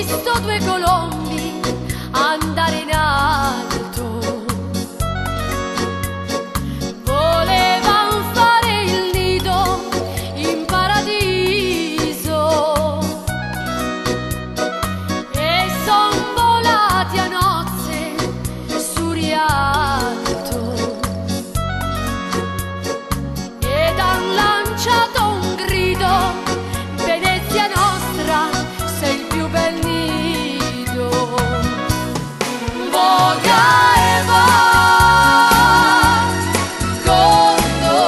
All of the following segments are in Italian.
visto due colombi andare in alto, volevan fare il nido in paradiso e son volati a nozze su Rialto ed han lanciato un grido: Venezia nostra, sei il più bel nido. Voga e va, gondolier,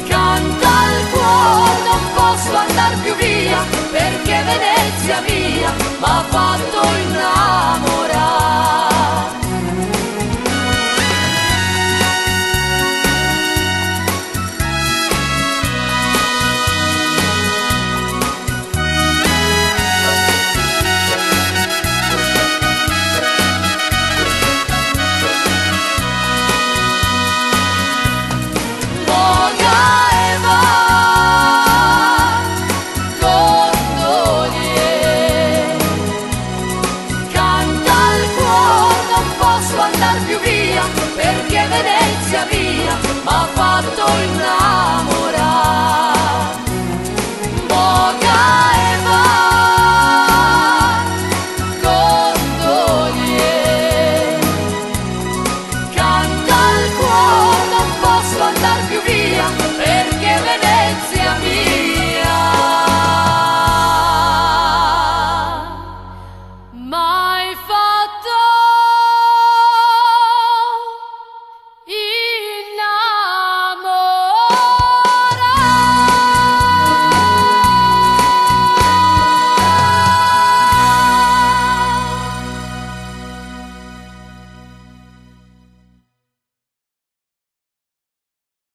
canta il cuore, non posso andar più via, perché Venezia mia m'ha fatto innamorare.